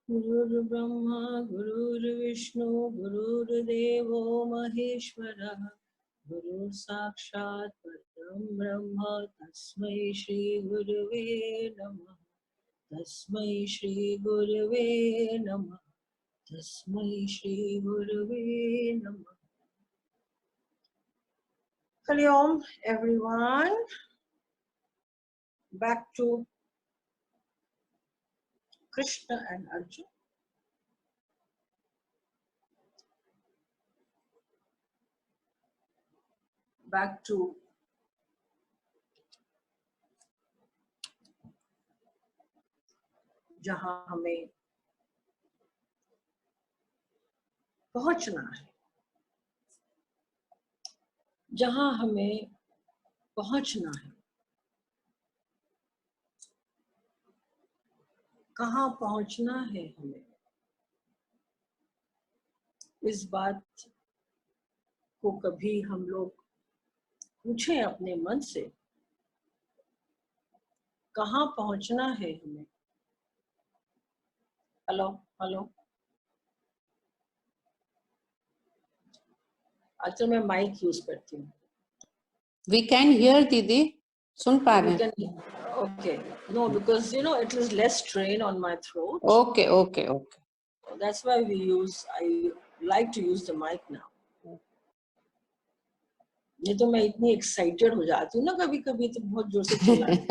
गुरुर्ब्रह्मा गुरुर्विष्णु गुरुर्देवो महेश्वरः गुरुः साक्षात् परं ब्रह्म तस्मै श्री गुरुवे नमः। तस्मै श्री गुरुवे नमः। तस्मै श्री गुरुवे नमः। Hरि Om everyone, back to Krishna and Arjun. Back to जहां हमें पहुंचना है, जहां हमें पहुंचना है, कहाँ पहुंचना है हमें, इस बात को कभी हम लोग पूछें अपने मन से, कहाँ पहुंचना है हमें। हेलो हेलो, अच्छा मैं माइक यूज करती हूँ। We can hear दीदी, सुन पा रहे हैं। Okay, no, because you know it is less strain on my throat. Okay, okay, okay. That's why I like to use the mic now. नहीं तो मैं इतनी एक्साइटेड हो जाती हूँ ना कभी कभी, तो बहुत जोर से चिल्लाती।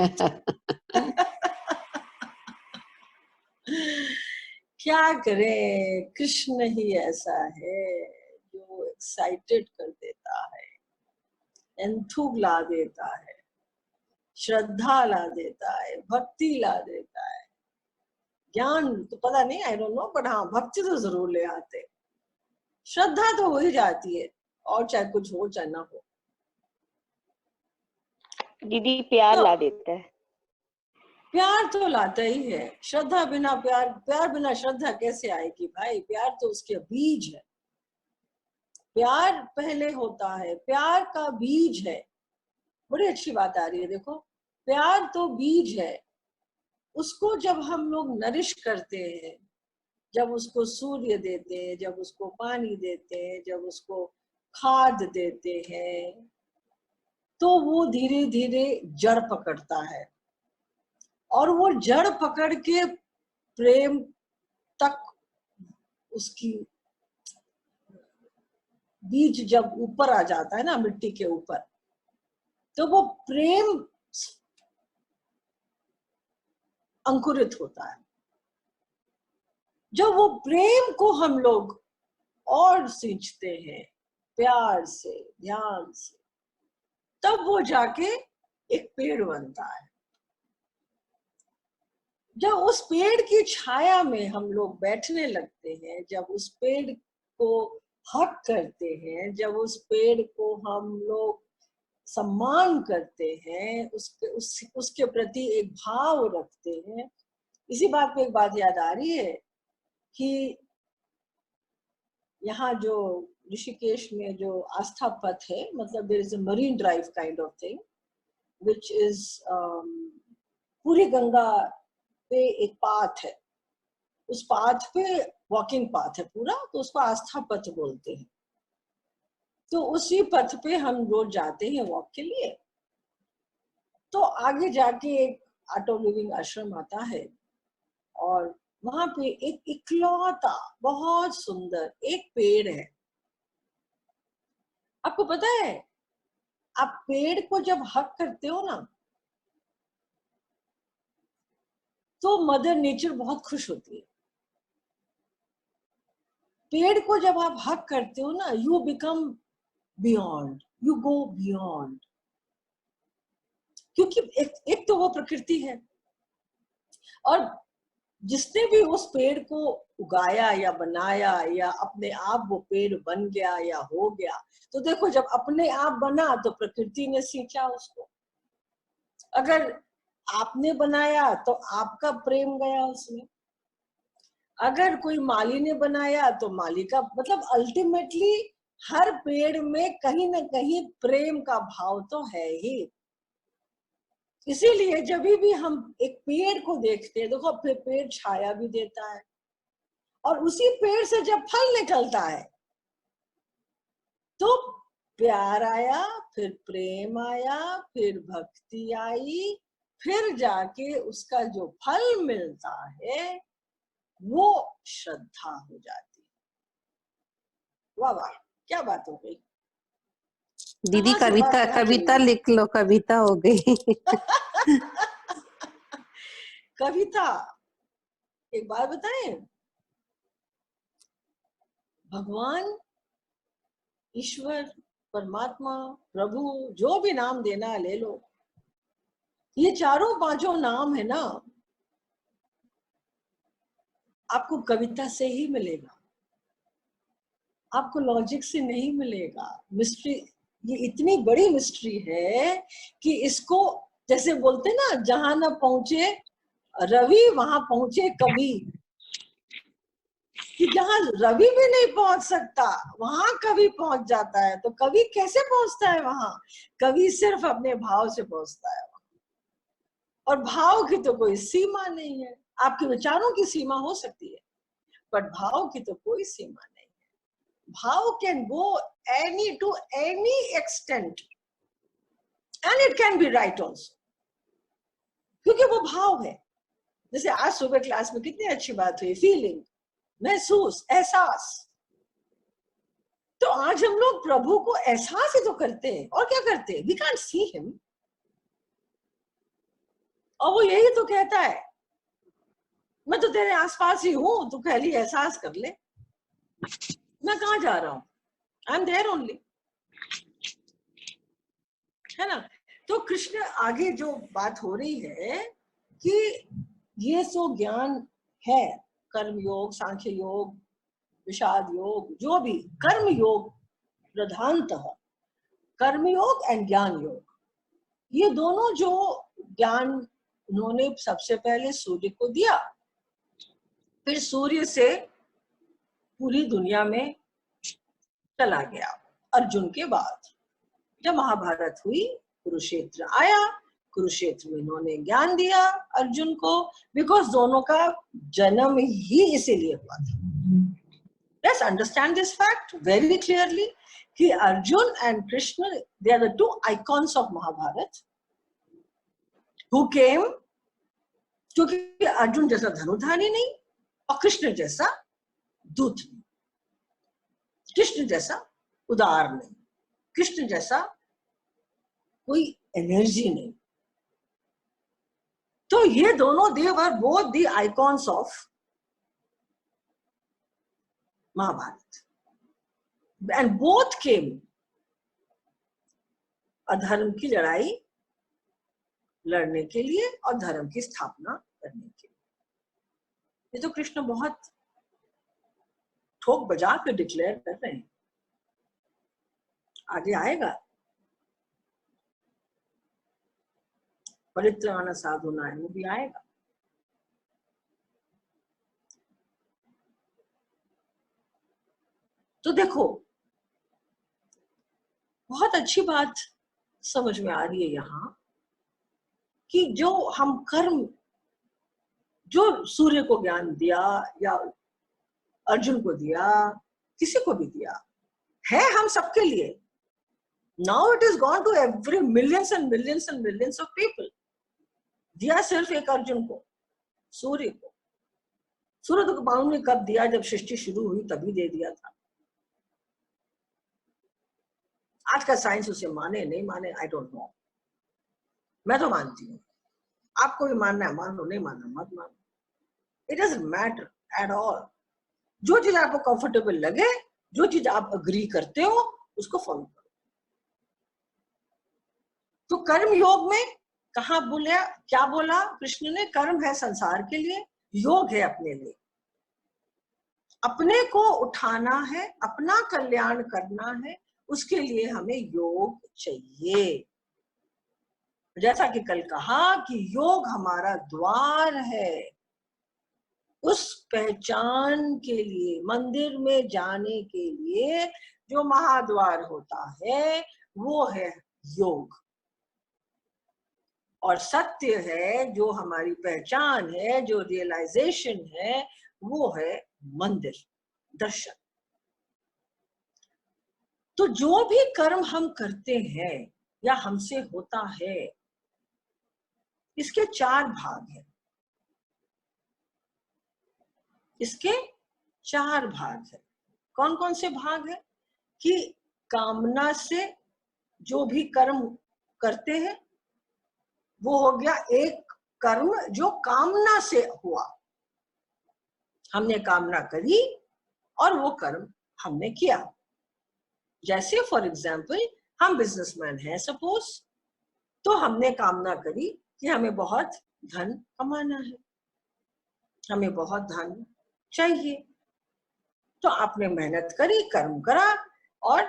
क्या करें, कृष्ण ही ऐसा है जो एक्साइटेड कर देता है, एंथुक ला देता है, श्रद्धा ला देता है, भक्ति ला देता है। ज्ञान तो पता नहीं, आई डोंट नो, बट हाँ भक्ति तो जरूर ले आते, श्रद्धा तो हो ही जाती है, और चाहे कुछ हो चाहे ना हो। दीदी प्यार ला देता है। प्यार तो लाता ही है, श्रद्धा बिना प्यार, प्यार बिना श्रद्धा कैसे आएगी भाई। प्यार तो उसके बीज है, प्यार पहले होता है, प्यार का बीज है। बड़ी अच्छी बात आ रही है, देखो प्यार तो बीज है, उसको जब हम लोग नरिश करते हैं, जब उसको सूर्य देते हैं, जब उसको पानी देते हैं, जब उसको खाद देते हैं, तो वो धीरे धीरे जड़ पकड़ता है, और वो जड़ पकड़ के प्रेम तक, उसकी बीज जब ऊपर आ जाता है ना मिट्टी के ऊपर, तो वो प्रेम अंकुरित होता है। जब वो प्रेम को हम लोग और सींचते हैं प्यार से, ध्यान से, तब वो जाके एक पेड़ बनता है। जब उस पेड़ की छाया में हम लोग बैठने लगते हैं, जब उस पेड़ को हक करते हैं, जब उस पेड़ को हम लोग सम्मान करते हैं, उसके प्रति एक भाव रखते हैं। इसी बात पे एक बात याद आ रही है कि यहाँ जो ऋषिकेश में जो आस्था पथ है, मतलब there is a Marine Drive kind of thing which is पूरी गंगा पे एक पाथ है, उस पाथ पे वॉकिंग पाथ है पूरा, तो उसको आस्था पथ बोलते हैं। तो उसी पथ पे हम रोज जाते हैं वॉक के लिए। तो आगे जाके एक ऑटो लिविंग आश्रम आता है, और वहां पे एक इकलौता बहुत सुंदर एक पेड़ है। आपको पता है, आप पेड़ को जब हक करते हो ना, तो मदर नेचर बहुत खुश होती है। पेड़ को जब आप हक करते हो ना, you become beyond, you go beyond, क्योंकि एक तो वो प्रकृति है, और जिसने भी उस पेड़ को उगाया या बनाया, या अपने आप वो पेड़ बन गया या हो गया, तो देखो जब अपने आप बना तो प्रकृति ने सींचा उसको, अगर आपने बनाया तो आपका प्रेम गया उसमें, अगर कोई माली ने बनाया तो माली का, मतलब अल्टीमेटली हर पेड़ में कहीं ना कहीं प्रेम का भाव तो है ही। इसीलिए जब भी हम एक पेड़ को देखते हैं, देखो पेड़ छाया भी देता है, और उसी पेड़ से जब फल निकलता है तो प्यार आया, फिर प्रेम आया, फिर भक्ति आई, फिर जाके उसका जो फल मिलता है वो श्रद्धा हो जाती है। वाह वाह, क्या बात हो गई। दीदी कहाँ से बात कविता कहाँ चली कविता गई? लिख लो, कविता हो गई। कविता, एक बात बताएं, भगवान, ईश्वर, परमात्मा, प्रभु, जो भी नाम देना है ले लो, ये चारों पांचों नाम है ना, आपको कविता से ही मिलेगा, आपको लॉजिक से नहीं मिलेगा। मिस्ट्री, ये इतनी बड़ी मिस्ट्री है कि इसको जैसे बोलते ना, जहां न पहुंचे रवि वहां पहुंचे कवि, कि जहां रवि भी नहीं पहुंच सकता वहां कवि पहुंच जाता है। तो कवि कैसे पहुंचता है वहां? कवि सिर्फ अपने भाव से पहुंचता है, और भाव की तो कोई सीमा नहीं है। आपके विचारों की सीमा हो सकती है, पर भाव की तो कोई सीमा नहीं है। भाव can go any two any extent and it can be right also, क्योंकि वो भाव है। जैसे आज सुबह क्लास में कितनी अच्छी बात हुई, फीलिंग, महसूस, एहसास। तो आज हम लोग प्रभु को एहसास ही तो करते हैं, और क्या करते हैं? वी कांट सी हिम, और वो यही तो कहता है, मैं तो तेरे आसपास ही हूं, तू खाली एहसास कर ले। मैं कहाँ जा रहा हूं? आई एम देयर ओनली, है ना। तो कृष्ण आगे जो बात हो रही है कि ये सो ज्ञान है, कर्म योग, सांख्य योग, विषाद योग, जो भी कर्म योग, प्रधानतः कर्म योग एंड ज्ञान योग, ये दोनों जो ज्ञान उन्होंने सबसे पहले सूर्य को दिया, फिर सूर्य से पूरी दुनिया में चला गया। अर्जुन के बाद जब महाभारत हुई, कुरुक्षेत्र आया, कुरुक्षेत्र में इन्होंने ज्ञान दिया अर्जुन को, बिकॉज दोनों का जन्म ही इसीलिए हुआ था। Let's understand this fact very clearly कि Arjun and Krishna, they are the two icons of Mahabharata who came, क्योंकि अर्जुन जैसा धनुधारी नहीं और कृष्ण जैसा दूत नहीं, कृष्ण जैसा उदार नहीं, कृष्ण जैसा कोई एनर्जी नहीं। तो ये दोनों, they were both the icons of Mahabharat, and both came अधर्म की लड़ाई लड़ने के लिए और धर्म की स्थापना करने के लिए। ये तो कृष्ण बहुत ठोक बजा के डिक्लेयर कर रहे हैं, आगे आएगा। परित्राण साधुना है, वो भी आएगा। तो देखो, बहुत अच्छी बात समझ में आ रही है यहाँ कि जो हम कर्म, जो सूर्य को ज्ञान दिया या अर्जुन को दिया, किसी को भी दिया, है हम सबके लिए। Now it is gone to every millions and millions and millions of people. दिया सिर्फ एक अर्जुन को, सूर्य को। सूर्य तो मालूम नहीं कब दिया, जब सृष्टि शुरू हुई तभी दे दिया था। आज का साइंस उसे माने नहीं माने, आई डोंट नो, मैं तो मानती हूँ। आपको भी मानना है मान लो, नहीं मानना मत मानो, it doesn't matter at all. जो चीज आपको कंफर्टेबल लगे, जो चीज आप अग्री करते हो, उसको फॉलो करो। तो कर्म योग में कहा बोला, क्या बोला कृष्ण ने? कर्म है संसार के लिए, योग है अपने लिए। अपने को उठाना है, अपना कल्याण करना है, उसके लिए हमें योग चाहिए। जैसा कि कल कहा कि योग हमारा द्वार है, उस पहचान के लिए, मंदिर में जाने के लिए जो महाद्वार होता है वो है योग। और सत्य है, जो हमारी पहचान है, जो रियलाइजेशन है, वो है मंदिर, दर्शन। तो जो भी कर्म हम करते हैं या हमसे होता है, इसके 4 भाग हैं। इसके 4 भाग हैं। कौन कौन से भाग हैं? कि कामना से जो भी कर्म करते हैं वो हो गया एक कर्म जो कामना से हुआ। हमने कामना करी और वो कर्म हमने किया। जैसे फॉर एग्जाम्पल हम बिजनेसमैन हैं सपोज, तो हमने कामना करी कि हमें बहुत धन कमाना है, हमें बहुत धन चाहिए, तो आपने मेहनत करी, कर्म करा और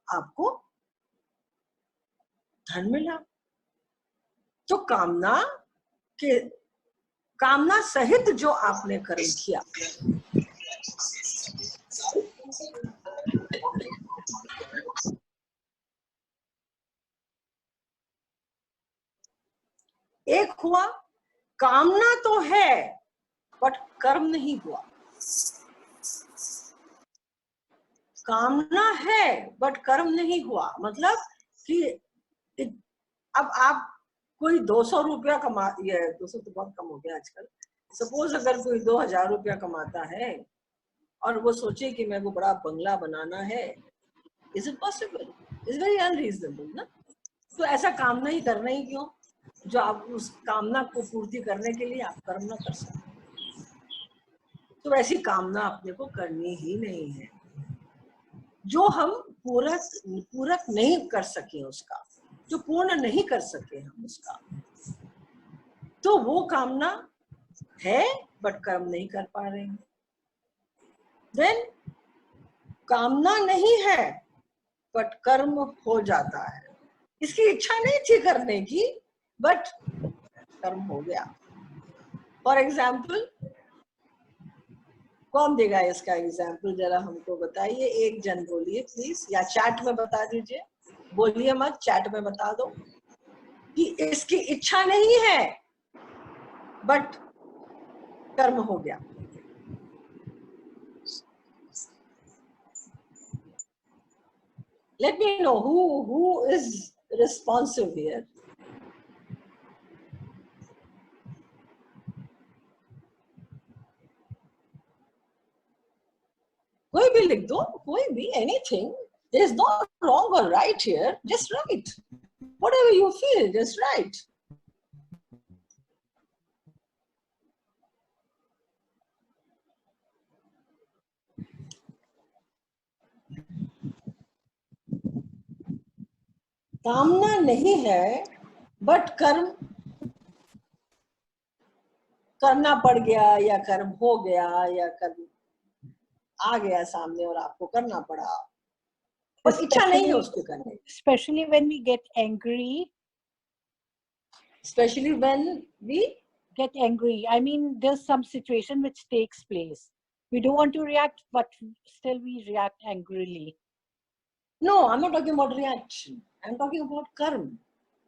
आपको धन मिला। तो कामना सहित जो आपने कर्म किया, एक हुआ कामना तो है बट कर्म नहीं हुआ। कामना है बट कर्म नहीं हुआ, मतलब कि अब आप कोई 200 रुपया कमा, ये 200 तो बहुत कम हो गया आजकल। सपोज अगर कोई 2000 रुपया कमाता है और वो सोचे कि मेरे को बड़ा बंगला बनाना है, is it possible? Is very unreasonable ना। तो ऐसा कामना ही करना ही क्यों, जो आप उस कामना को पूर्ति करने के लिए आप कर्म ना कर सकते। तो ऐसी कामना अपने को करनी ही नहीं है जो हम पूरक नहीं कर सके, उसका जो पूर्ण नहीं कर सके हम उसका, तो वो कामना है बट कर्म नहीं कर पा रहे हैं। देन कामना नहीं है बट कर्म हो जाता है। इसकी इच्छा नहीं थी करने की बट कर्म हो गया। फॉर एग्जाम्पल, कौन देगा इसका एग्जाम्पल, जरा हमको बताइए। एक जन बोलिए प्लीज, या चैट में बता दीजिए, बोलिए मत, चैट में बता दो कि इसकी इच्छा नहीं है बट कर्म हो गया। Let me know who is responsive here. कोई भी लिख दो, कोई भी, anything. There is no wrong or right here. Just write. Whatever you feel, just write. कामना नहीं है बट कर्म करना पड़ गया, या कर्म हो गया, या कर्म आ गया सामने और आपको करना पड़ा, पर इच्छा नहीं है उसको करने की। Especially when we get angry. Especially when we get angry. I mean, there's some situation which takes place. We don't want to react, but still we react angrily. No, I'm not talking about reaction. I'm talking about karma,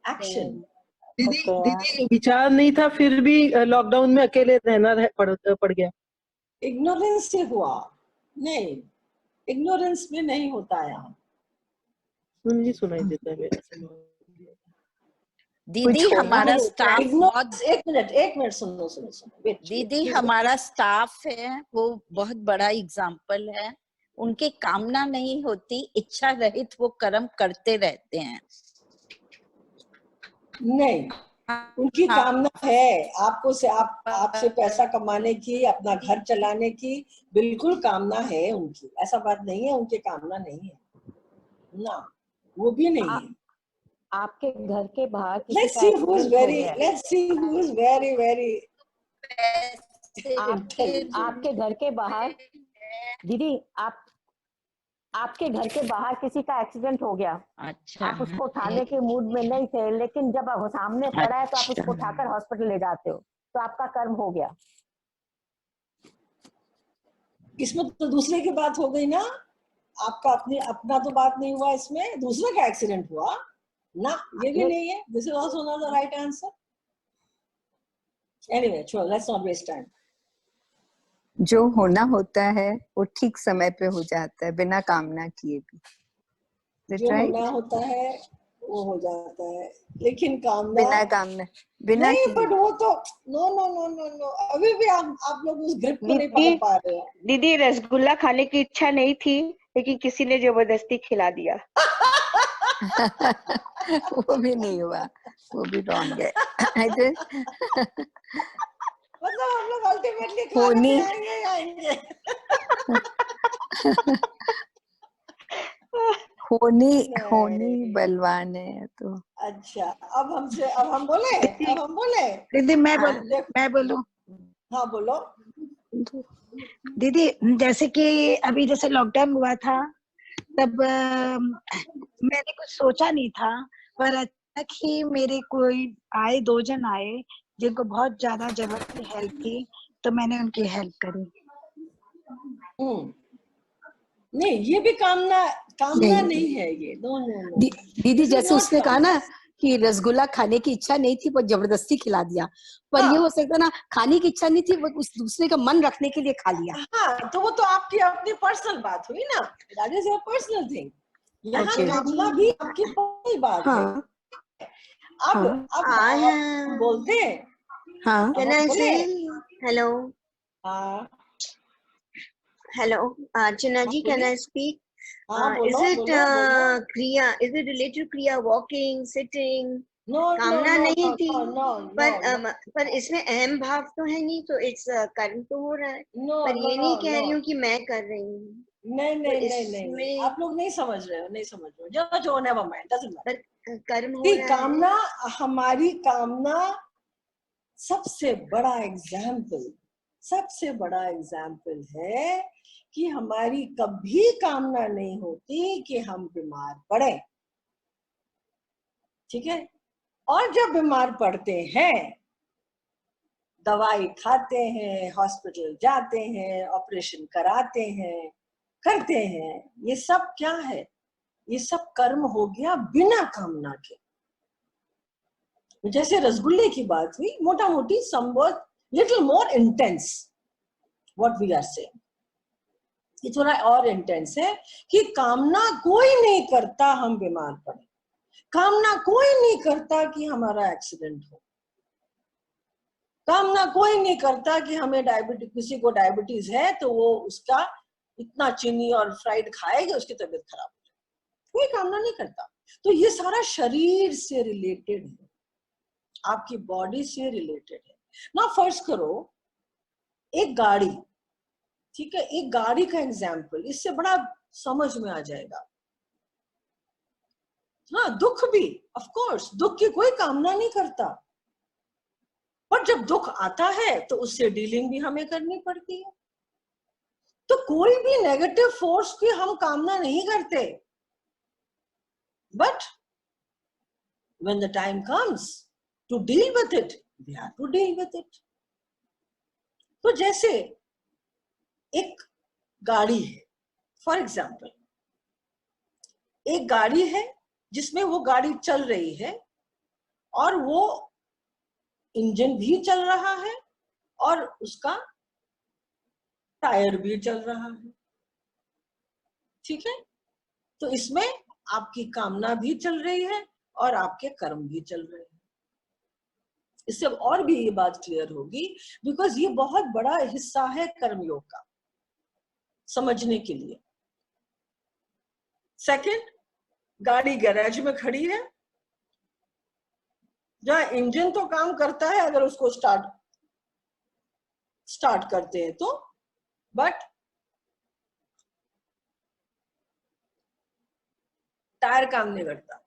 action. दीदी विचार नहीं था फिर भी lockdown में अकेले रहना पड़ गया। इग्नोरेंस से हुआ, नहीं, इग्नोरेंस में नहीं होता है। यहाँ सुनाई देता है। दीदी हमारा स्टाफ बहुत, एक मिनट सुनो दीदी हमारा स्टाफ है वो बहुत बड़ा एग्जाम्पल है। उनकी कामना नहीं होती, इच्छा रहित वो कर्म करते रहते हैं। नहीं, उनकी कामना है आपसे पैसा कमाने की, अपना घर चलाने की, बिल्कुल कामना है उनकी, ऐसा बात नहीं है उनकी कामना नहीं है ना, वो भी नहीं है। आपके घर के बाहर let's see who is very आपके घर के बाहर, दीदी आपके घर के बाहर किसी का एक्सीडेंट हो गया। अच्छा, आप उसको उठाने के मूड में नहीं थे, लेकिन जब वो सामने पड़ा है तो आप उसको उठाकर हॉस्पिटल ले जाते हो, तो आपका कर्म हो गया। इसमें तो दूसरे की बात हो गई ना, आपका अपना तो बात नहीं हुआ, इसमें दूसरे का एक्सीडेंट हुआ ना, ये भी नहीं है। This is also not the right answer. Anyway, चलो लेट्स नॉट वेस्ट टाइम। जो होना होता है वो ठीक समय पे हो जाता है बिना कामना किए भी। Is it जो right? होना होता है वो हो जाता है, लेकिन कामना बिना कामना, बिना नहीं। किए। बट वो तो no no no no no, अभी भी आप लोग उस ग्रिप को नहीं पकड़ पा रहे हो। दीदी रसगुल्ला खाने की इच्छा नहीं थी, लेकिन किसी ने जबरदस्ती खिला दिया। वो भी नहीं हुआ, वो भी रॉन्ग है। मतलब हम लोग अल्टीमेटली खाने होनी में आएंगे ही आएंगे। होनी नहीं। बलवान है तो। अच्छा, अब हम बोले दीदी हाँ मैं बोलूं। हाँ बोलो। दीदी जैसे कि अभी जैसे लॉकडाउन हुआ था, तब मैंने कुछ सोचा नहीं था, पर अचानक ही मेरे कोई आए, 2 जन आए जिनको बहुत ज्यादा जरूरत थी हेल्प की, तो मैंने उनकी हेल्प करी। नहीं, ये भी कामना नहीं। नहीं है ये। नो नो नो, दीदी This is जैसे not उसने कहा ना कामना। कि रसगुल्ला खाने की इच्छा नहीं थी पर जबरदस्ती खिला दिया, पर हाँ। ये हो सकता ना खाने की इच्छा नहीं थी, वो उस दूसरे का मन रखने के लिए खा लिया। हाँ, तो वो तो आपकी अपनी पर्सनल बात हुई ना, that is your personal thing. यहाँ Okay. कामना भी आपकी पर्सनल बात है। हाँ अब हाँ अब बोलते हैं। हाँ। Can I say hello? Hello, Chana ji, can I speak? Is it kriya? Is it related to kriya? Walking, sitting? कामना नहीं थी, पर इसमें अहम भाव तो है नहीं, तो इट्स कर्म तो हो रहा है। पर ये नहीं कह रही हूँ कि मैं कर रही हूँ। नहीं, आप लोग नहीं समझ रहे हो। जो नेवर माइंड, डजंट मैटर। कर्म हो रहा है। कामना, हमारी कामना सबसे बड़ा एग्जाम्पल है कि हमारी कभी कामना नहीं होती कि हम बीमार पड़े, ठीक है। और जब बीमार पड़ते हैं, दवाई खाते हैं, हॉस्पिटल जाते हैं, ऑपरेशन कराते हैं, करते हैं, ये सब क्या है? ये सब कर्म हो गया बिना कामना के। जैसे रसगुल्ले की बात हुई, मोटा मोटी somewhat little more intense what we are saying, ये थोड़ा और इंटेंस है कि कामना कोई नहीं करता हम बीमार पड़े, कामना कोई नहीं करता कि हमारा एक्सीडेंट हो, कामना कोई नहीं करता कि हमें डायबिटीज, किसी को डायबिटीज है तो वो उसका इतना चीनी और फ्राइड खाएगा उसकी तबीयत खराब हो जाए, कोई कामना नहीं करता। तो ये सारा शरीर से रिलेटेड है, आपकी बॉडी से रिलेटेड है ना। फर्ज करो एक गाड़ी, ठीक है, एक गाड़ी का एग्जाम्पल, इससे बड़ा समझ में आ जाएगा। हाँ, दुख भी, ऑफ कोर्स दुख की कोई कामना नहीं करता, पर जब दुख आता है तो उससे डीलिंग भी हमें करनी पड़ती है। तो कोई भी नेगेटिव फोर्स की हम कामना नहीं करते, but when the time comes to deal with it, we have to deal with it. तो जैसे एक गाड़ी है, फॉर एग्जाम्पल एक गाड़ी है जिसमें वो गाड़ी चल रही है और वो इंजन भी चल रहा है और उसका टायर भी चल रहा है, ठीक है। तो इसमें आपकी कामना भी चल रही है और आपके कर्म भी चल रहे हैं। इससे और भी ये बात क्लियर होगी, बिकॉज ये बहुत बड़ा हिस्सा है कर्मयोग का समझने के लिए। सेकंड, गाड़ी गैराज में खड़ी है जहां इंजन तो काम करता है अगर उसको स्टार्ट करते हैं तो, बट टायर काम नहीं करता।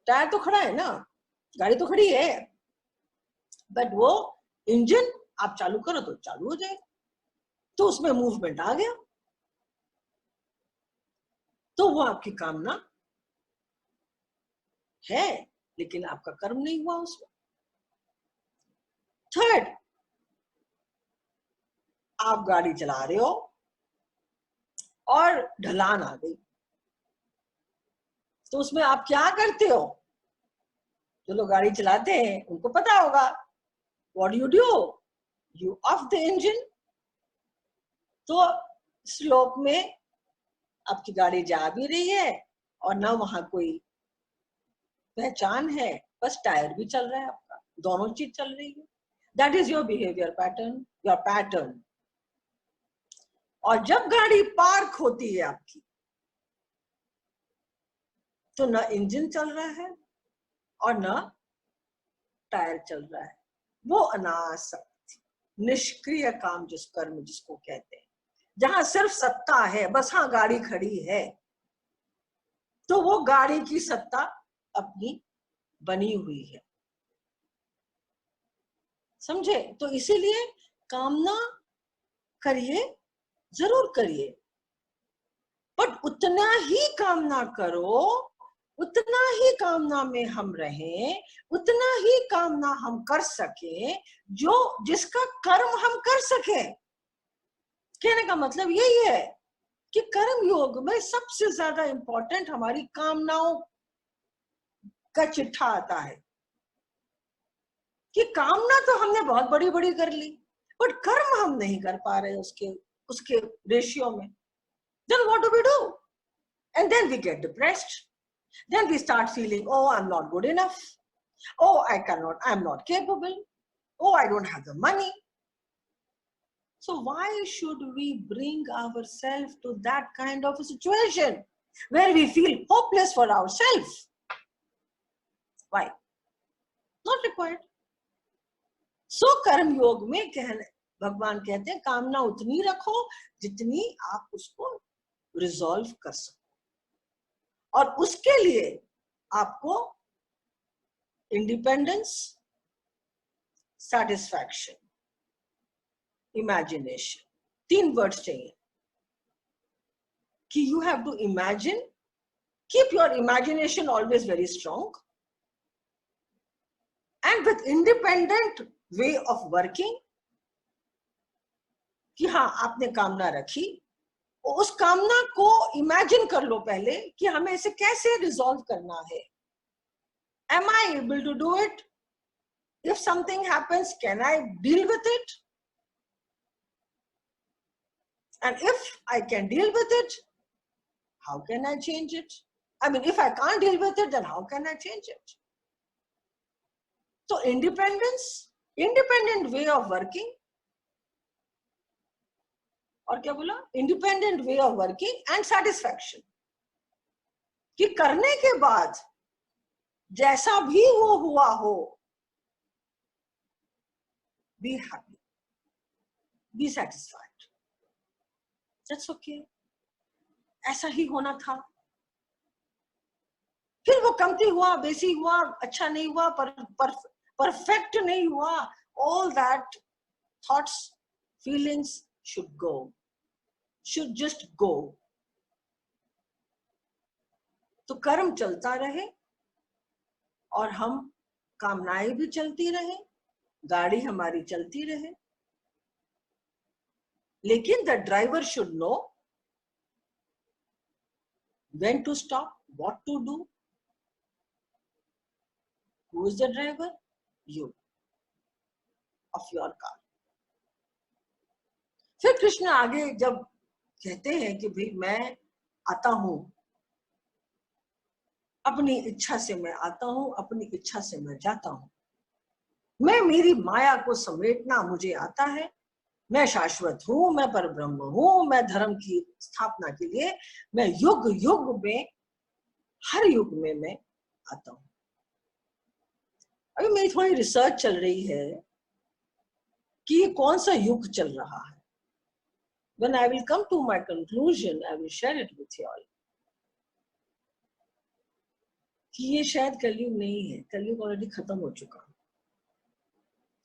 टायर तो खड़ा है ना, गाड़ी तो खड़ी है, बट वो इंजन आप चालू करो तो चालू हो जाएगा, तो उसमें मूवमेंट आ गया, तो वो आपकी कामना है, लेकिन आपका कर्म नहीं हुआ उसमें। थर्ड, आप गाड़ी चला रहे हो और ढलान आ गई, तो उसमें आप क्या करते हो? जो लोग गाड़ी चलाते हैं उनको पता होगा, what you do, you of the engine तो स्लोप में आपकी गाड़ी जा भी रही है और ना वहां कोई पहचान है, बस टायर भी चल रहा है आपका, दोनों चीज चल रही है। That is your behaviour pattern, your pattern. और जब गाड़ी पार्क होती है आपकी, तो ना इंजन चल रहा है और ना टायर चल रहा है। वो अनासक्ति, निष्क्रिय काम, जिस कर्म जिसको कहते हैं, जहां सिर्फ सत्ता है, बस हाँ गाड़ी खड़ी है, तो वो गाड़ी की सत्ता अपनी बनी हुई है। समझे? तो इसीलिए कामना करिए, जरूर करिए, बट उतना ही कामना करो, उतना ही कामना में हम रहें, उतना ही कामना हम कर सके जो जिसका कर्म हम कर सके। कहने का मतलब यही है कि कर्म योग में सबसे ज्यादा इंपॉर्टेंट हमारी कामनाओं का चिट्ठा आता है कि कामना तो हमने बहुत बड़ी बड़ी कर ली, बट कर्म हम नहीं कर पा रहे उसके रेशियो में। Then what do we do? And then we get depressed. Then we start feeling, oh, I'm not good enough. Oh, I'm not capable. Oh, I don't have the money. So why should we bring ourselves to that kind of a situation where we feel hopeless for ourselves? Why? Not required. So कर्म योग में भगवान कहते हैं कामना उतनी रखो जितनी आप उसको रिजॉल्व कर सको, और उसके लिए आपको इंडिपेंडेंस, सैटिस्फैक्शन, इमेजिनेशन, 3 वर्ड्स चाहिए कि you have to imagine, keep your imagination always very strong, and with independent way of working, कि हाँ आपने कामना रखी, उस कामना को इमेजिन कर लो पहले कि हमें इसे कैसे रिजॉल्व करना है। Am I able to do it? If something happens, can I deal with it? And if I can deal with it, how can I change it? I mean, if I can't deal with it, then how can I change it? So independence, independent way of working, और क्या बोला? Independent way of working and satisfaction, कि करने के बाद जैसा भी वो हुआ हो, be happy, be satisfied, that's okay, ऐसा ही होना था। फिर वो कमती हुआ, बेसी हुआ, अच्छा नहीं हुआ, परफेक्ट नहीं हुआ, all that thoughts, feelings should go, should just go. तो कर्म चलता रहे और हम कामनाएं भी चलती रहे, गाड़ी हमारी चलती रहे, लेकिन the driver should know when to stop, what to do. Who is the driver? You, of your car. फिर कृष्ण आगे जब कहते हैं कि भाई मैं आता हूं, अपनी इच्छा से मैं आता हूं, अपनी इच्छा से मैं जाता हूं, मैं मेरी माया को समेटना मुझे आता है, मैं शाश्वत हूं, मैं परब्रह्म हूं, मैं धर्म की स्थापना के लिए मैं युग युग में, हर युग में मैं आता हूं। अभी मेरी थोड़ी रिसर्च चल रही है कि ये कौन सा युग चल रहा है। When I will come to my conclusion, I will share it with you all. कि ये शायद कलयुग नहीं है, कलयुग ऑलरेडी खत्म हो चुका।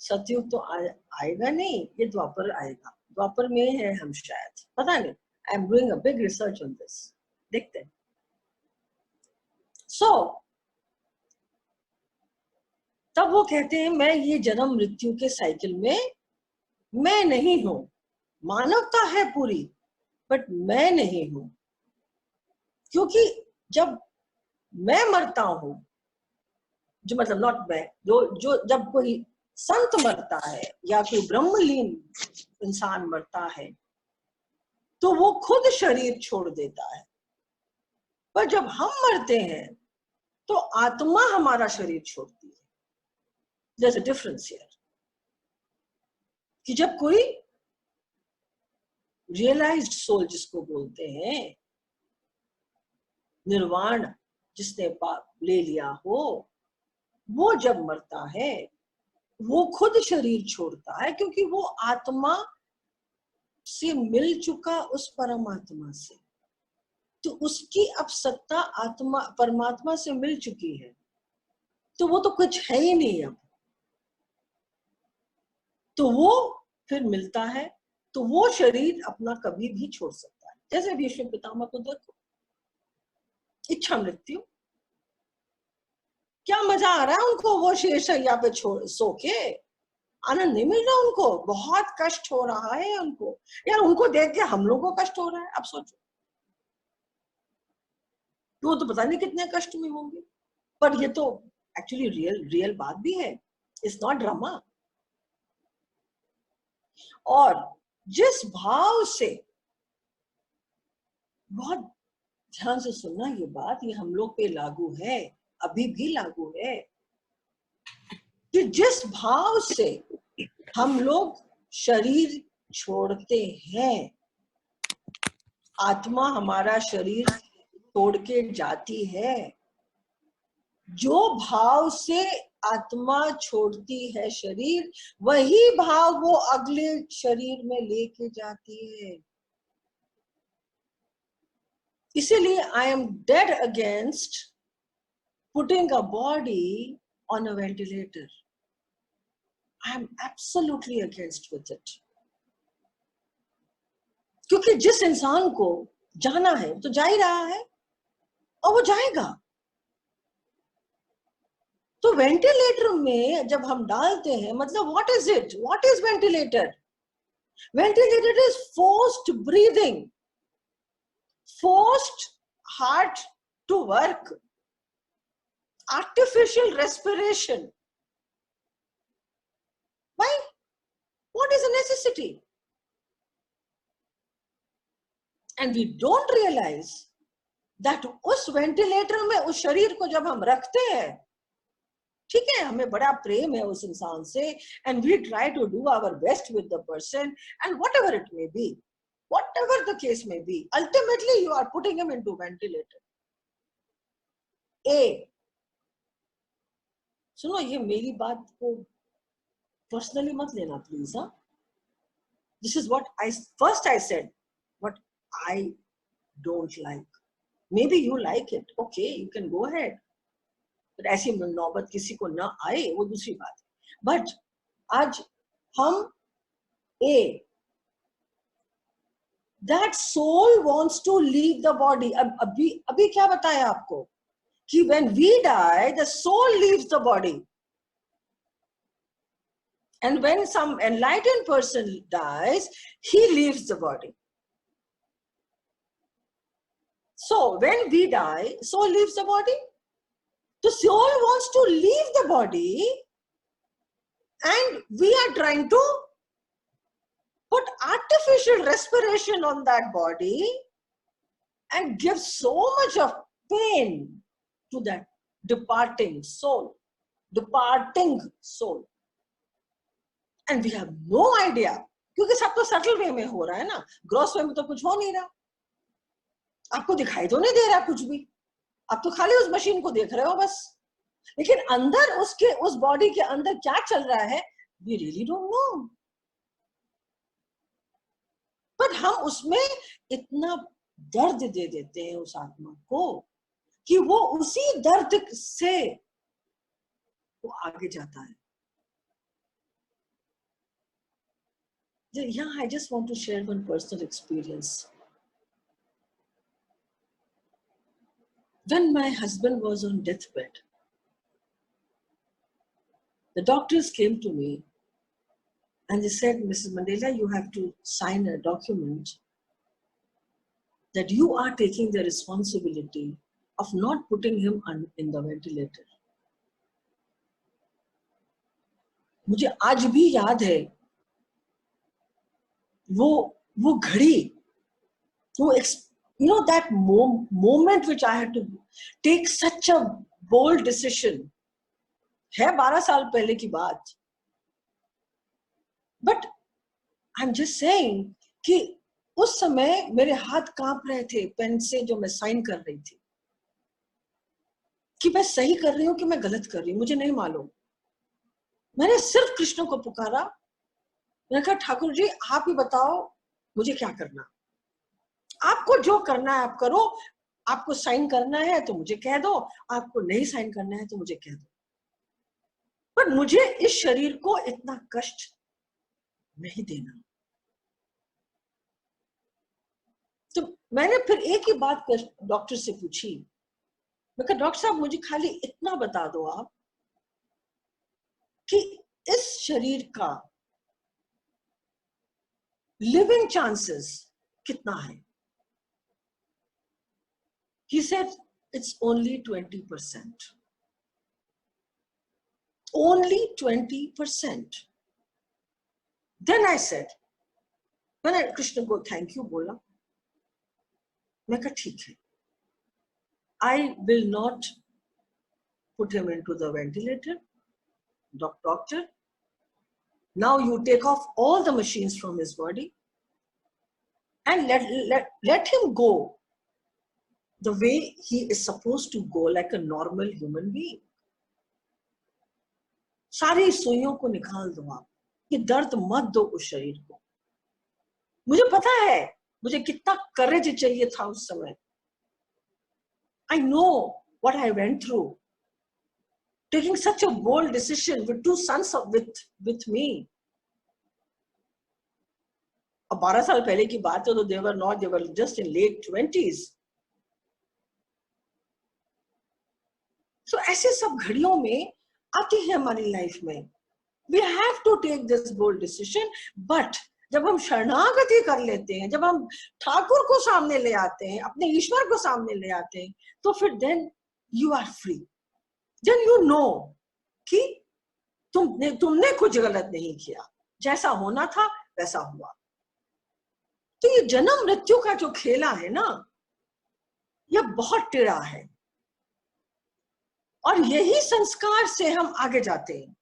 सतयुग तो आएगा नहीं, ये द्वापर आएगा, द्वापर में है हम शायद, पता नहीं। I am doing a big research on this. देखते हैं। So, तब वो कहते हैं मैं ये जन्म मृत्यु के साइकिल में मैं नहीं हूं, मानवता है पूरी, बट मैं नहीं हूं, क्योंकि जब मैं मरता हूं, जो मतलब नॉट मैं, जो जब कोई संत मरता है या कोई ब्रह्मलीन इंसान मरता है, तो वो खुद शरीर छोड़ देता है। पर जब हम मरते हैं तो आत्मा हमारा शरीर छोड़ती है। There's a difference here. कि जब कोई रियलाइज्ड सोल जिसको बोलते हैं, निर्वाण जिसने ले लिया हो, वो जब मरता है वो खुद शरीर छोड़ता है, क्योंकि वो आत्मा से मिल चुका उस परमात्मा से। तो उसकी अब सत्ता आत्मा परमात्मा से मिल चुकी है, तो वो तो कुछ है ही नहीं अब। तो वो फिर मिलता है, तो वो शरीर अपना कभी भी छोड़ सकता है। जैसे भीष्म पितामह को देखो, इच्छा मृत्यु, क्या मजा आ रहा है उनको, वो शेषैया पे सो के आनंद नहीं मिल रहा उनको, बहुत कष्ट हो रहा है उनको। यार उनको देख के हम लोगों को कष्ट हो रहा है, अब सोचो, वो तो पता नहीं कितने कष्ट में होंगे। पर ये तो एक्चुअली रियल बात भी है, इट्स नॉट ड्रामा। और जिस भाव से, बहुत ध्यान से सुनना ये बात, ये हम लोग पे लागू है, अभी भी लागू है, कि जिस भाव से हम लोग शरीर छोड़ते हैं, आत्मा हमारा शरीर छोड़ के जाती है, जो भाव से आत्मा छोड़ती है शरीर, वही भाव वो अगले शरीर में लेके जाती है। इसीलिए I am dead against putting a body on a ventilator. I am absolutely against with it. क्योंकि जिस इंसान को जाना है तो जा ही रहा है और वो जाएगा। तो वेंटिलेटर में जब हम डालते हैं, मतलब what is it, what is ventilator? Ventilator is forced breathing, forced heart to work, artificial respiration. Why? What is a necessity? And we don't realize that उस वेंटिलेटर में उस शरीर को जब हम रखते हैं, ठीक है, हमें बड़ा प्रेम है उस इंसान से, and we try to do our best with the person, and whatever it may be, whatever the case may be, ultimately you are putting him into ventilator. सुनो, ये मेरी बात को पर्सनली मत लेना प्लीज। हाँ, this is what I said, what I don't like. Maybe you like it, okay, you can go ahead, but ऐसी नौबत किसी को ना आए वो दूसरी बात है। बट आज हम that soul wants to leave the body. अभी क्या बताया आपको कि when we die, the soul leaves the body, and when some enlightened person dies, he leaves the body. So when we die, soul leaves the body. The soul wants to leave the body, and we are trying to put artificial respiration on that body and give so much of pain to that departing soul. And we have no idea, क्योंकि सब तो subtle way में हो रहा है ना, gross वे में तो कुछ हो नहीं रहा, आपको दिखाई तो नहीं दे रहा कुछ भी, आप तो खाली उस मशीन को देख रहे हो बस। लेकिन अंदर उसके, उस बॉडी के अंदर क्या चल रहा है, we really don't know. पर हम उसमें इतना दर्द दे देते हैं उस आत्मा को कि वो उसी दर्द से वो आगे जाता है। Yeah, I just want to share one personal experience. When my husband was on deathbed, the doctors came to me and they said, Mrs. Mandela, you have to sign a document that you are taking the responsibility of not putting him in the ventilator. मुझे आज भी याद है वो घड़ी you know, that moment which I had to take such a bold decision, है 12 साल पहले की बात, but I'm just saying कि उस समय मेरे हाथ कांप रहे थे पेन से जो मैं साइन कर रही थी, कि मैं सही कर रही हूं कि मैं गलत कर रही हूं, मुझे नहीं मालूम। मैंने सिर्फ कृष्ण को पुकारा, मैंने कहा ठाकुर जी आप ही बताओ मुझे क्या करना, आपको जो करना है आप करो, आपको साइन करना है तो मुझे कह दो, आपको नहीं साइन करना है तो मुझे कह दो, पर मुझे इस शरीर को इतना कष्ट नहीं देना। तो मैंने फिर एक ही बात डॉक्टर से पूछी, मैं कहा डॉक्टर साहब मुझे खाली इतना बता दो आप कि इस शरीर का लिविंग चांसेस कितना है। He said it's only 20%. Only 20%. Then I said, मैंने कृष्ण को थैंक यू बोला, मैं कहा ठीक है, I will not put him into the ventilator. Doctor, now you take off all the machines from his body and let him go the way he is supposed to go, like a normal human being. सारी सुइयों को निकाल दो आप, ये दर्द मत दो उस शरीर को। मुझे पता है मुझे कितना करेज चाहिए था उस समय। I know what I went through, taking such a bold decision with two sons with me. अब 12 साल पहले की बात है तो they were just in late 20s. So ऐसे सब घड़ियों में आती है हमारी लाइफ में। We have to take this bold decision, but जब हम शरणागति कर लेते हैं, जब हम ठाकुर को सामने ले आते हैं, अपने ईश्वर को सामने ले आते हैं, तो फिर then you are free. Then you know कि तुमने कुछ गलत नहीं किया, जैसा होना था वैसा हुआ। तो ये जन्म मृत्यु का जो खेला है ना, ये बहुत टेढ़ा है, और यही संस्कार से हम आगे जाते हैं।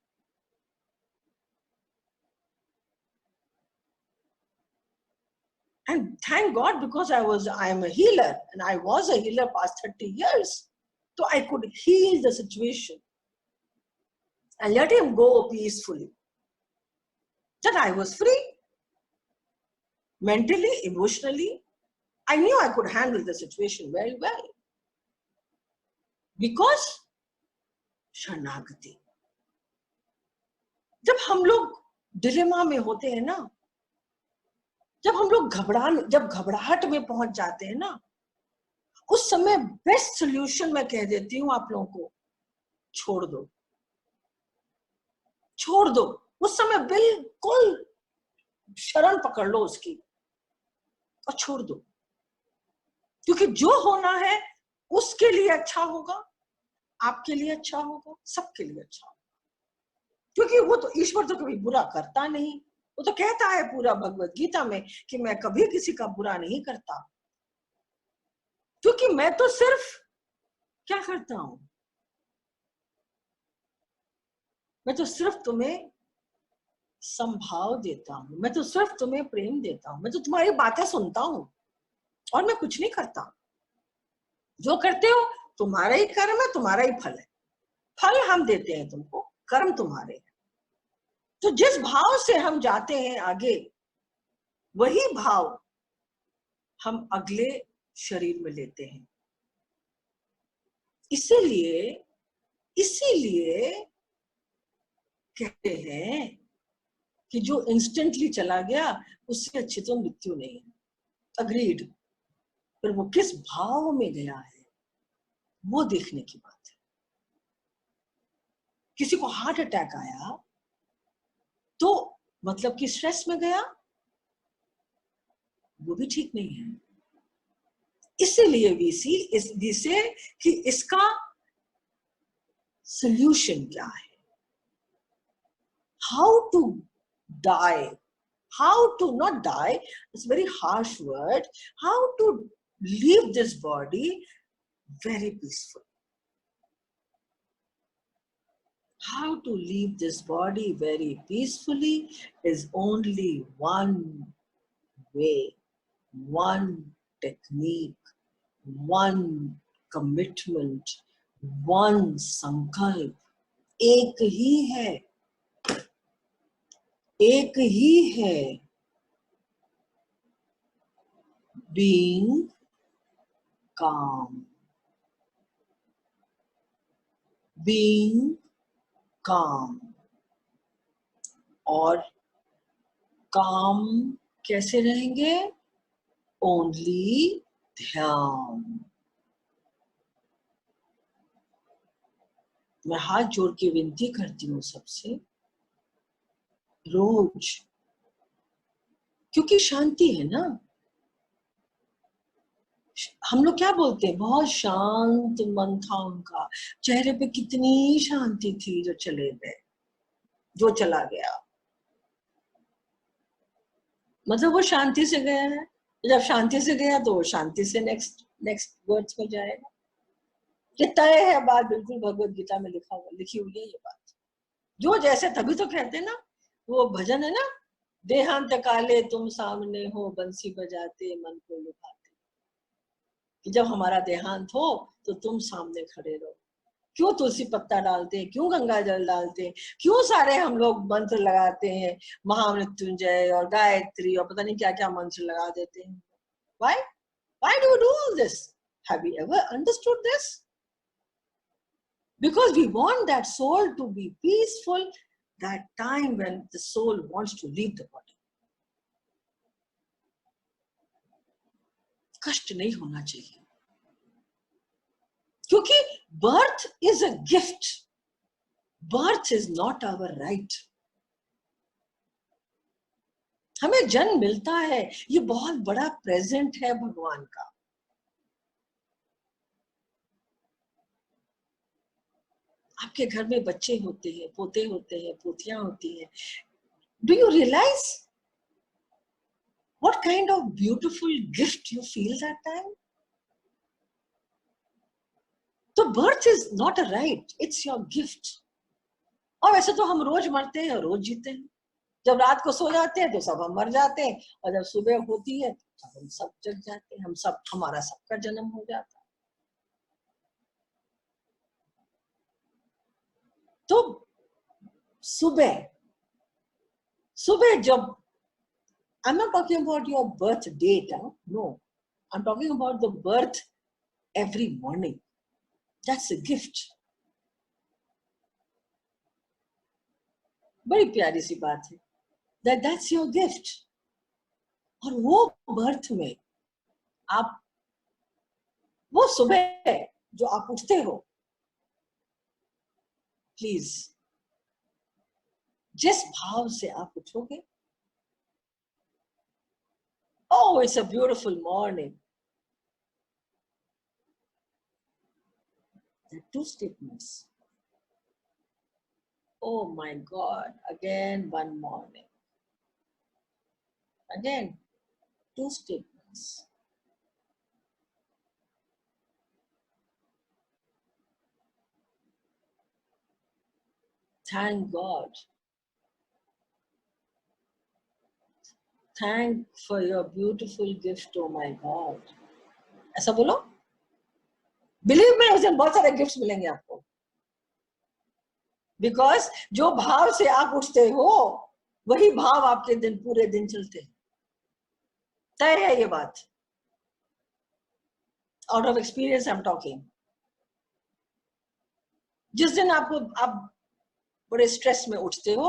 And thank God, because I am a healer and I was a healer past 30 years. So I could heal the situation and let him go peacefully. That I was free. Mentally, emotionally, I knew I could handle the situation very well. Because शरणागति। जब हम लोग dilemma में होते हैं ना, जब हम लोग घबराहट में पहुंच जाते हैं ना, उस समय बेस्ट सॉल्यूशन मैं कह देती हूँ आप लोगों को, छोड़ दो, छोड़ दो। उस समय बिल्कुल शरण पकड़ लो उसकी और छोड़ दो, क्योंकि जो होना है उसके लिए अच्छा होगा, आपके लिए अच्छा होगा, सबके लिए अच्छा होगा। क्योंकि वो तो ईश्वर तो कभी बुरा करता नहीं, वो तो कहता है पूरा भगवत गीता में कि मैं कभी किसी का बुरा नहीं करता, क्योंकि मैं तो सिर्फ क्या करता हूं, मैं तो सिर्फ तुम्हें संभाव देता हूं, मैं तो सिर्फ तुम्हें प्रेम देता हूं, मैं तो तुम्हारी बातें सुनता हूं और मैं कुछ नहीं करता। जो करते हो तुम्हारा ही कर्म है, तुम्हारा ही फल है, फल हम देते हैं तुमको, कर्म तुम्हारे हैं। तो जिस भाव से हम जाते हैं आगे, वही भाव हम अगले शरीर में लेते हैं। इसीलिए कहते हैं कि जो इंस्टेंटली चला गया उससे अच्छी तो मृत्यु नहीं है। अग्रीड, पर वो किस भाव में गया है वो देखने की बात है। किसी को हार्ट अटैक आया तो मतलब कि स्ट्रेस में गया, वो भी ठीक नहीं है। इसीलिए वी से कि इसका सॉल्यूशन क्या है, how to die how to not die, it's a very harsh word, how to leave this body very peaceful. How to leave this body very peacefully is only one way, one technique, one commitment, one संकल्प. एक ही है, एक ही है. Being calm. Being calm. और काम कैसे रहेंगे? Only ध्यान. मैं हाथ जोड़ के विनती करती हूँ सबसे, रोज, क्योंकि शांति है ना. हम लोग क्या बोलते हैं, बहुत शांत मन था उनका, चेहरे पे कितनी शांति थी, जो चले गए, जो चला गया. मतलब वो शांति से गया है. जब शांति से गया तो वो शांति से नेक्स्ट वर्ड्स में जाएगा. ये तय है बात, बिल्कुल भगवत गीता में लिखी हुई है ये बात. जो जैसे, तभी तो कहते हैं ना, वो भजन है ना, देहांत काले तुम सामने हो, बंसी बजाते मन को लुभाते. कि जब हमारा देहांत हो तो तुम सामने खड़े रहो. क्यों तुलसी पत्ता डालते हैं, क्यों गंगा जल डालते हैं, क्यों सारे हम लोग मंत्र लगाते हैं, महामृत्युंजय और गायत्री और पता नहीं क्या क्या मंत्र लगा देते हैं. Why do we do all this? Have we ever understood this? Because we want that soul to be peaceful, that time when the soul wants to leave the body. कष्ट नहीं होना चाहिए, क्योंकि birth is a gift. Birth is not our right. हमें जन्म मिलता है, ये बहुत बड़ा प्रेजेंट है भगवान का. आपके घर में बच्चे होते हैं, पोते होते हैं, पोतियां होती हैं. Do you realize what kind of beautiful gift you feel that time? So birth is not a right, it's your gift. और वैसे तो हम रोज मरते हैं और रोज जीते हैं. जब रात को सो जाते हैं तो सब हम मर जाते हैं, और जब सुबह होती है तो हम सब जग जाते हैं. हम सब, हमारा सबका जन्म हो जाता है. तो सुबह जब, I'm not talking about your birth date, no. I'm talking about the birth every morning. That's a gift. बड़ी प्यारी सी बात है. That's your gift. और वो बर्थ में आप, वो सुबह जो आप उठते हो, प्लीज जिस भाव से आप उठोगे, oh, it's a beautiful morning. The two statements. Oh my God, again one morning. Again, two statements. Thank God. Thank for your beautiful gift, oh my God. ऐसा बोलो. Believe me, उस दिन बहुत सारे गिफ्ट्स मिलेंगे आपको. Because जो भाव से आप उठते हो, वही भाव आपके दिन, पूरे दिन चलते हैं. तय है ये बात. Out of experience I'm talking. जिस दिन आप बड़े स्ट्रेस में उठते हो,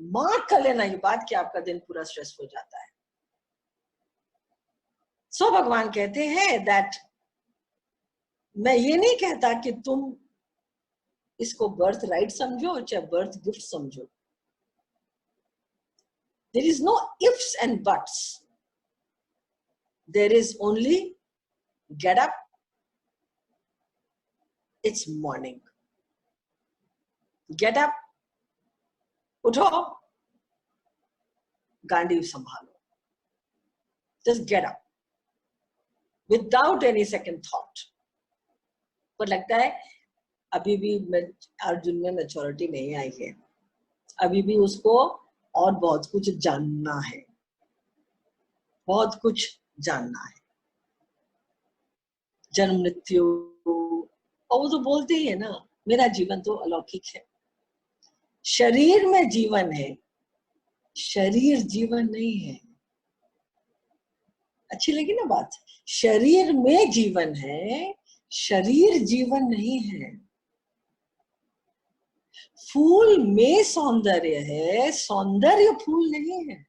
मार्क कर लेना ये बात कि आपका दिन पूरा स्ट्रेसफुल जाता है. सो भगवान कहते हैं दैट, मैं ये नहीं कहता कि तुम इसको बर्थ राइट समझो चाहे बर्थ गिफ्ट समझो. There is no ifs and buts. There is only get up, it's morning. Get up, उठो, गांडी संभालो, just get up without any second thought. पर लगता है अभी भी अर्जुन में मैच्योरिटी नहीं आई है, अभी भी उसको और बहुत कुछ जानना है, बहुत कुछ जानना है, जन्म मृत्यु। और वो तो बोलते ही है ना, मेरा जीवन तो अलौकिक है। शरीर में जीवन है, शरीर जीवन नहीं है। अच्छी लगी ना बात? शरीर में जीवन है, शरीर जीवन नहीं है। फूल में सौंदर्य है, सौंदर्य फूल नहीं है।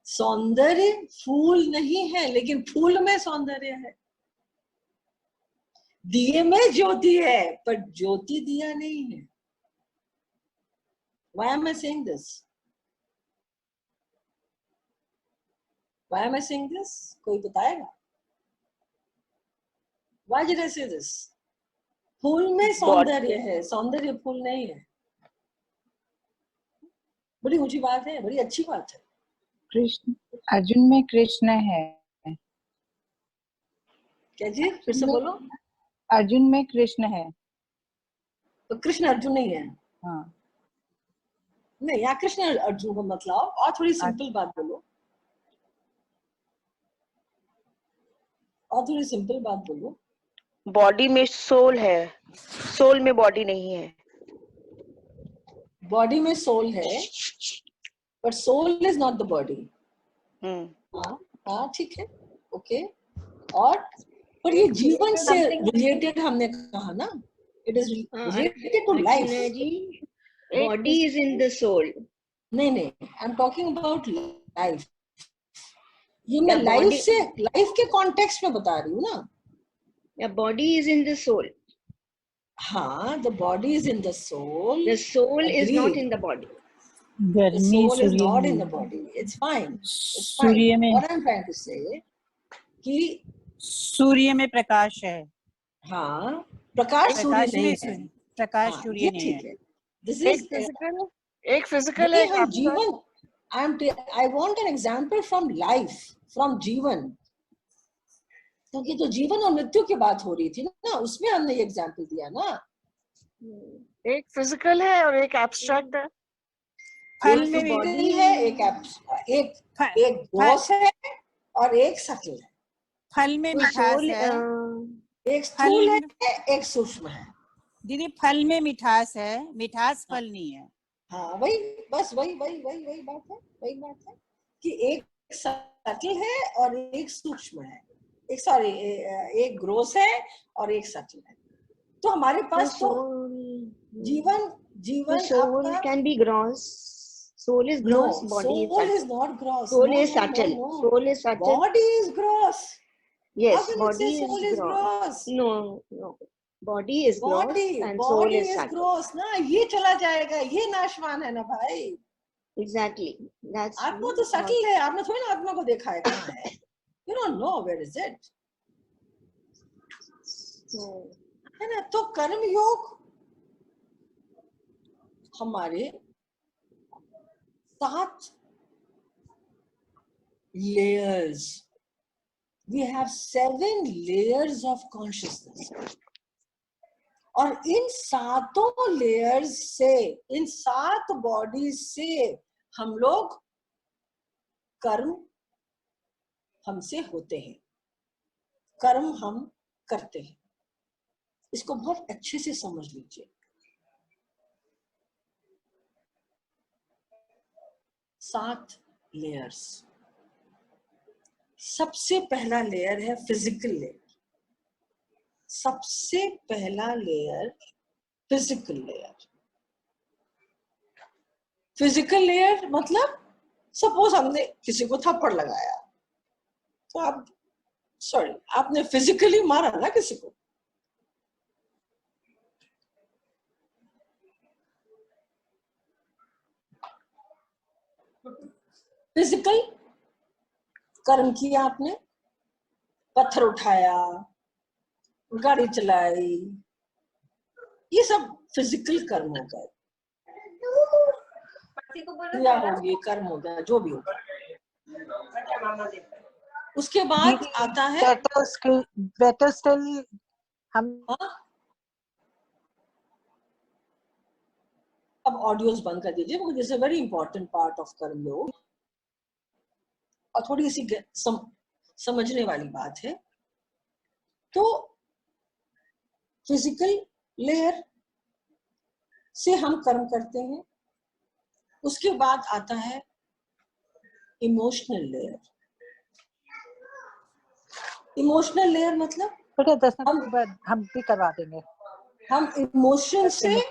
सौंदर्य फूल नहीं है, लेकिन फूल में सौंदर्य है। दिए में ज्योति है, पर ज्योति दिया नहीं है। Why am I saying this? Why am I saying this? कोई बताएगा? Why did I say this? फूल में सौंदर्य है, सौंदर्य फूल नहीं है। बड़ी ऊंची बात है, बड़ी अच्छी बात है। कृष्ण, अर्जुन में कृष्ण है। क्या जी? फिर से बोलो। अर्जुन में कृष्ण है। तो कृष्ण अर्जुन नहीं है? हाँ। नहीं, यहाँ कृष्ण अर्जुन को मत लाओ, और थोड़ी सिंपल बात बोलो, और थोड़ी सिंपल बात बोलो। बॉडी में सोल है, सोल में बॉडी नहीं है। बॉडी में सोल है, but soul is not the body. हाँ ठीक है, ओके। और पर ये जीवन से रिलेटेड हमने कहा ना, it is related to life. Body is in the soul. नहीं, I'm talking about life. ये मैं लाइफ के कॉन्टेक्स्ट में बता रही हूँ ना। The body is in the soul. हाँ, the body is in the soul. The soul is not in the body. The soul is not in the body. It's fine. It's fine. What I'm trying to say कि सूर्य में प्रकाश है। हाँ, प्रकाश सूर्य नहीं है। प्रकाश सूर्य नहीं है। This is एक physical है, हम जीवन। I want an example from life, from जीवन, क्योंकि तो जीवन और मृत्यु की बात हो रही थी ना, उसमें हमने ये एग्जाम्पल दिया ना। एक फिजिकल है और एक एब्स्ट्रैक्ट है। फल में बॉडी है, एक ग्रॉस है और एक सटल है। फल में मिठास है, एक स्थूल है, एक सूक्ष्म है। दीदी फल में मिठास है, मिठास फल नहीं है। हाँ वही, बस वही बात है, वही बात है कि एक सटल है और एक सूक्ष्म है, एक ग्रोस है और एक सटल है। तो हमारे पास तो जीवन soul can be gross. Soul is gross. No, body soul is not gross. Soul no, is subtle. No. Soul is subtle. Body is gross. Yes, How can body you say soul is gross? No. Body is gross and soul is subtle. Gross. ना ये चला जाएगा, ये नाशवान है ना भाई। Exactly. That's आत्मा तो सटल है, आपने थोड़ी ना आत्मा को देखा है कहाँ है? You don't know where is it. है ना? तो कर्म योग हमारे 7 layers. We have 7 layers of consciousness. और इन 7 layers से, इन 7 bodies से हम लोग कर्म हमसे होते हैं, कर्म हम करते हैं। इसको बहुत अच्छे से समझ लीजिए। 7 लेयर्स। सबसे पहला लेयर है फिजिकल लेयर। सबसे पहला layer physical layer. Physical layer मतलब सपोज हमने किसी को थप्पड़ लगाया, तो आपने फिजिकली मारा ना किसी को। फिजिकल कर्म किया आपने, पत्थर उठाया, गाड़ी चलाई, ये सब फिजिकल कर्म हो गए। क्रिया होगी, कर्म होगा, जो भी होगा। उसके बाद आता है better still हम अब ऑडियोज बंद कर दीजिए, because this is a very important part of कर्म योग और थोड़ी सी समझने वाली बात है। तो फिजिकल लेयर से हम कर्म करते हैं। उसके बाद आता है इमोशनल लेयर। इमोशनल लेयर मतलब बेटा 10 मिनट के बाद हम भी करवा देंगे। हम इमोशन से,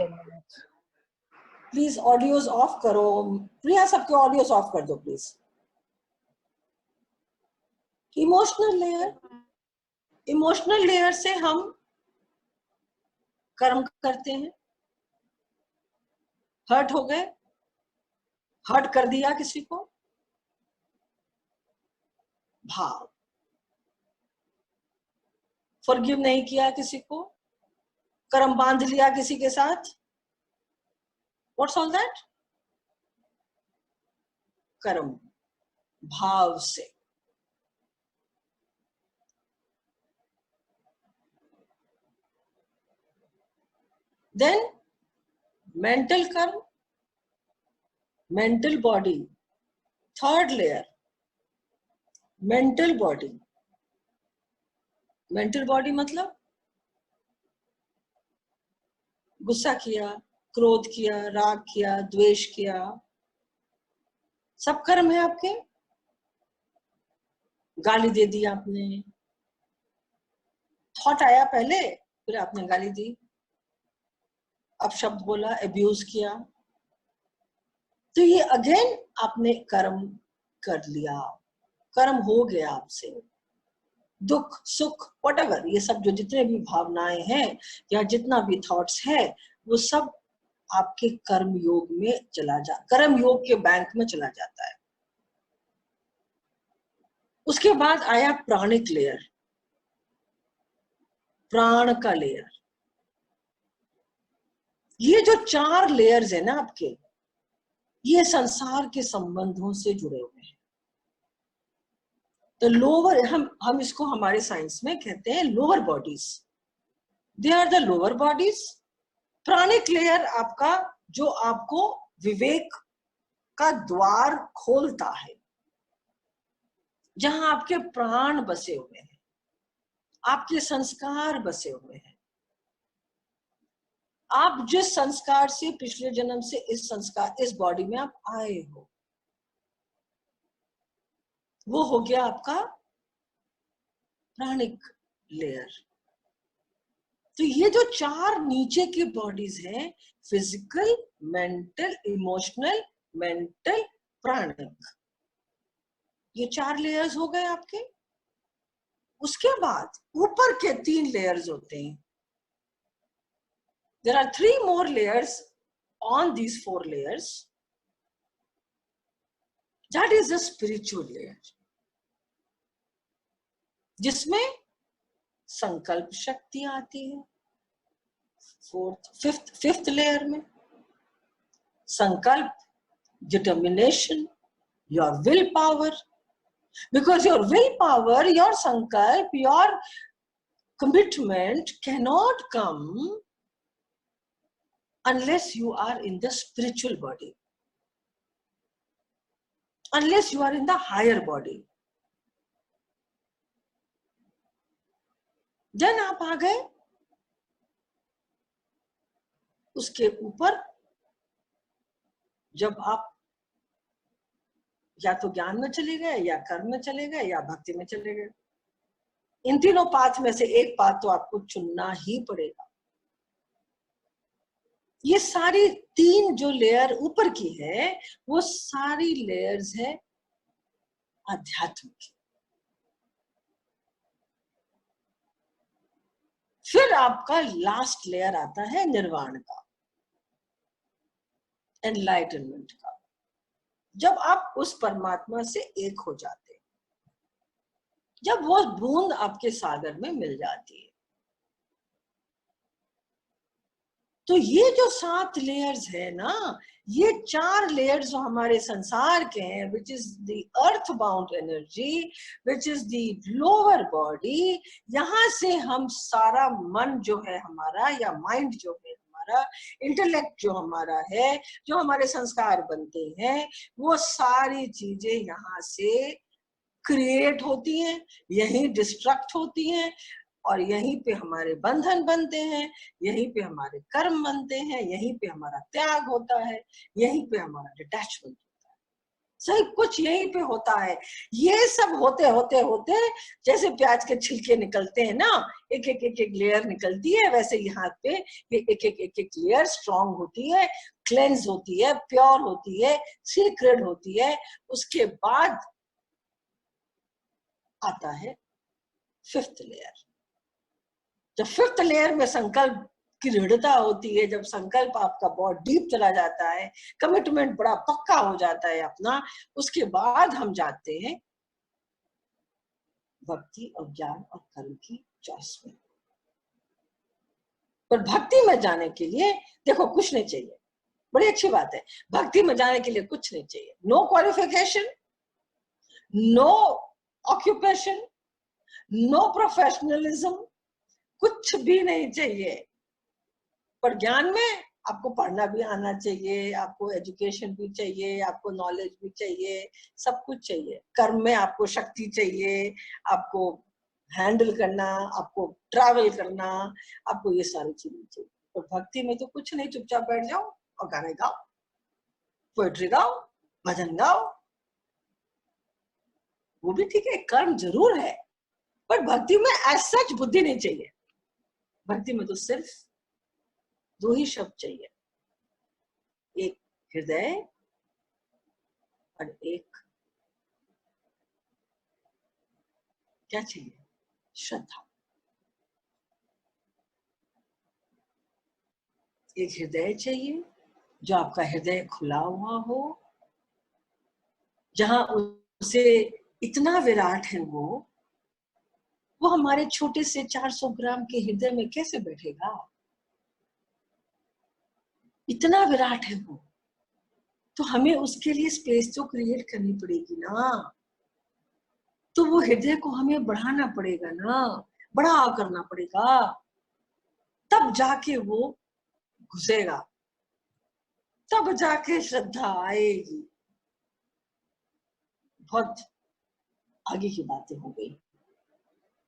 प्लीज ऑडियोज ऑफ करो। प्रिया सबके ऑडियोज ऑफ कर दो प्लीज। इमोशनल लेयर से हम कर्म करते हैं। हर्ट हो गए, हर्ट कर दिया किसी को, भाव। फॉरगिव नहीं किया किसी को, कर्म बांध लिया किसी के साथ, व्हाट्स ऑल दैट? कर्म, भाव से। देन मेंटल कर्म, mental body, third layer mental body. Mental body मतलब गुस्सा किया, क्रोध किया, राग किया, द्वेष किया, सब कर्म है आपके। गाली दे दी आपने, थॉट आया पहले, फिर आपने गाली दी, अब शब्द बोला, अब्यूज किया, तो ये अगेन आपने कर्म कर लिया, कर्म हो गया आपसे। दुख, सुख, व्हाटएवर, ये सब जो जितने भी भावनाएं हैं या जितना भी थॉट्स है, वो सब आपके कर्म योग में कर्म योग के बैंक में चला जाता है। उसके बाद आया प्राणिक लेयर, प्राण का लेयर। ये जो 4 लेयर्स है ना आपके, ये संसार के संबंधों से जुड़े हुए हैं। तो लोअर, हम इसको हमारे साइंस में कहते हैं lower bodies. They are the lower bodies. प्राणिक लेयर आपका, जो आपको विवेक का द्वार खोलता है, जहां आपके प्राण बसे हुए हैं, आपके संस्कार बसे हुए हैं। आप जिस संस्कार से पिछले जन्म से इस बॉडी में आप आए हो, वो हो गया आपका प्राणिक लेयर। तो ये जो 4 नीचे की बॉडीज हैं, फिजिकल, मेंटल, इमोशनल, मेंटल, प्राणिक, ये 4 लेयर्स हो गए आपके। उसके बाद ऊपर के 3 लेयर्स होते हैं। There are 3 more layers on these 4 layers. That is the spiritual layer, जिसमें संकल्प शक्ति आती है। फिफ्थ लेयर में संकल्प, determination, your will power, because your will power, your sankalp, your commitment cannot come unless you are in the spiritual body, unless you are in the higher body. Then आप आ गए उसके ऊपर, जब आप या तो ज्ञान में चले गए, या कर्म में चले गए, या भक्ति में चले गए। इन तीनों पाथ में से एक पाथ तो आपको चुनना ही पड़ेगा। ये सारी 3 जो लेयर ऊपर की है, वो सारी लेयर्स है आध्यात्म की। फिर आपका लास्ट लेयर आता है निर्वाण का, एनलाइटनमेंट का, जब आप उस परमात्मा से एक हो जाते हैं, जब वो बूंद आपके सागर में मिल जाती है। तो ये जो 7 लेयर्स है ना, ये 4 लेयर्स जो हमारे संसार के हैं, which is the earth bound energy, which is the lower body, यहाँ से हम सारा मन जो है हमारा, या माइंड जो है हमारा, इंटेलेक्ट जो हमारा है, जो हमारे संस्कार बनते हैं, वो सारी चीजें यहाँ से क्रिएट होती हैं, यहीं डिस्ट्रक्ट होती हैं, और यहीं पे हमारे बंधन बनते हैं, यहीं पे हमारे कर्म बनते हैं, यहीं पे हमारा त्याग होता है, यहीं पे हमारा डिटैचमेंट होता है, सब कुछ यहीं पे होता है। ये सब होते होते होते जैसे प्याज के छिलके निकलते हैं ना, एक एक लेयर निकलती है, वैसे यहाँ पे ये एक लेयर स्ट्रॉन्ग होती है, क्लेंस होती है, प्योर होती है, सीक्रेट होती है। उसके बाद आता है 5th लेयर। जब 5th लेयर में संकल्प की दृढ़ता होती है, जब संकल्प आपका बहुत डीप चला जाता है, कमिटमेंट बड़ा पक्का हो जाता है अपना, उसके बाद हम जाते हैं भक्ति और ज्ञान और कर्म की चॉइस में। पर भक्ति में जाने के लिए देखो कुछ नहीं चाहिए, बड़ी अच्छी बात है, भक्ति में जाने के लिए कुछ नहीं चाहिए, no qualification, no occupation, no professionalism, कुछ भी नहीं चाहिए। पर ज्ञान में आपको पढ़ना भी आना चाहिए, आपको एजुकेशन भी चाहिए, आपको नॉलेज भी चाहिए, सब कुछ चाहिए। कर्म में आपको शक्ति चाहिए, आपको हैंडल करना, आपको ट्रैवल करना, आपको ये सारी चीजें चाहिए। और भक्ति में तो कुछ नहीं, चुपचाप बैठ जाओ और गाने गाओ, पोएट्री गाओ, भजन गाओ, वो भी ठीक है, कर्म जरूर है, पर भक्ति में एज सच बुद्धि नहीं चाहिए। भक्ति में तो सिर्फ 2 ही शब्द चाहिए, एक हृदय और एक क्या चाहिए, श्रद्धा। एक हृदय चाहिए, जो आपका हृदय खुला हुआ हो, जहां उसे इतना विराट है, वो हमारे छोटे से 400 ग्राम के हृदय में कैसे बैठेगा? इतना विराट है वो, तो हमें उसके लिए स्पेस तो क्रिएट करनी पड़ेगी ना, तो वो हृदय को हमें बढ़ाना पड़ेगा ना, बड़ा करना पड़ेगा, तब जाके वो घुसेगा, तब जाके श्रद्धा आएगी। बहुत आगे की बातें हो गई।